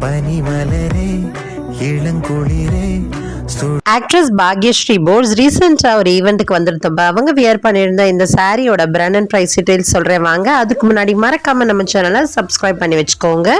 பனிமலரே இளங்குளிரே. Actress Bhagyashree Bose ரீசெண்டா ஒரு ஈவெண்ட்டுக்கு வந்திருந்தப்ப அவங்க வியர் பண்ணியிருந்த இந்த சாரியோட பிராண்ட் அண்ட் பிரைஸ் டீடைல்ஸ் சொல்றேன் வாங்க. அதுக்கு முன்னாடி மறக்காம நம்ம சேனலை சப்ஸ்கிரைப் பண்ணி வச்சுக்கோங்க.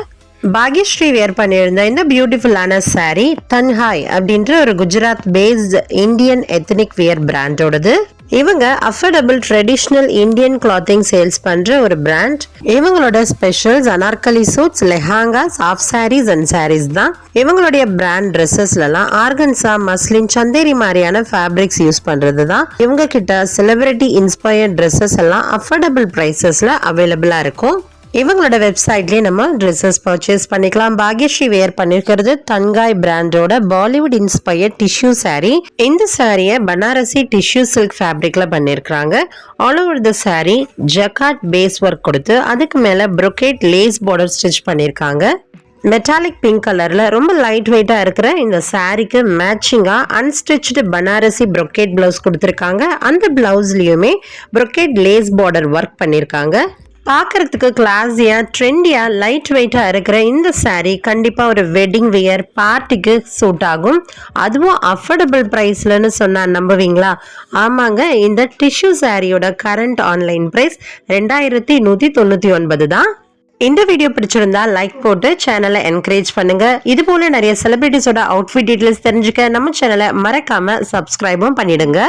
பாக்யஸ்ரீ வியர் பண்ணியிருந்த இந்த பியூட்டிஃபுல்லான சாரி தன்ஹாய் அப்படின்ற ஒரு Gujarat based Indian ethnic wear பிராண்டோடது. இவங்க affordable traditional Indian clothing sales பண்ற ஒரு பிராண்ட். இவங்களோட specials anarkali suits, lehengas, half saris and saris தான். இவங்களுடைய பிராண்ட் ட்ரெஸ்ஸஸ்லாம் ஆர்கன்சா, மஸ்லின், சந்தேரி மாதிரியான ஃபேப்ரிக்ஸ் யூஸ் பண்றது தான். இவங்க கிட்ட செலிபிரிட்டி இன்ஸ்பயர்ட் ட்ரெஸ்ஸஸ் எல்லாம் அஃபோர்டபுள் பிரைசஸ்ல அவைலபிளா இருக்கும். இவங்களோட வெப்சைட்லயே நம்ம ட்ரெஸ்ஸஸ் பர்ச்சேஸ் பண்ணிக்கலாம். பாக்யஸ்ரீ வேர் பண்ணிருக்கிறது தன்காய் பிராண்டோட பாலிவுட் இன்ஸ்பயர்ட் டிஷ்யூ சாரி. இந்த சாரியை பனாரசி டிஷ்யூ சில்க் ஃபேப்ரிக்ல பண்ணிருக்காங்க. All over the sari jacquard base work கொடுத்து அதுக்கு மேல ப்ரொக்கேட் லேஸ் பார்டர் ஸ்டிச் பண்ணிருக்காங்க. மெட்டாலிக் பிங்க் கலர்ல ரொம்ப லைட் வெயிட்டா இருக்கிற இந்த சாரிக்கு மேட்சிங்கா அன்ஸ்டிச்டு பனாரசி ப்ரொக்கேட் பிளவுஸ் கொடுத்திருக்காங்க. அந்த பிளவுஸ்லயுமே ப்ரொக்கேட் லேஸ் பார்டர் ஒர்க் பண்ணிருக்காங்க. பார்க்கறதுக்கு கிளாஸியா ட்ரெண்டியா லைட் வெயிட்டா இருக்கிற இந்த சாரீ கண்டிப்பா ஒரு வெட்டிங் வியர் பார்ட்டிக்கு சூட் ஆகும். அதுவும் அஃபோர்டபுள் பிரைஸ்லன்னு சொன்னா நம்புவீங்களா? ஆமாங்க, இந்த டிஷ்யூ சாரியோட கரண்ட் ஆன்லைன் பிரைஸ் 2199 தான். இந்த வீடியோ பிடிச்சிருந்தா லைக் போட்டு சேனலை என்கரேஜ் பண்ணுங்க. இது போல நிறைய செலிபிரிட்டிஸோட அவுட்ஃபிட் டீடைல்ஸ் தெரிஞ்சுக்க நம்ம சேனலை மறக்காம சப்ஸ்கிரைபும் பண்ணிடுங்க.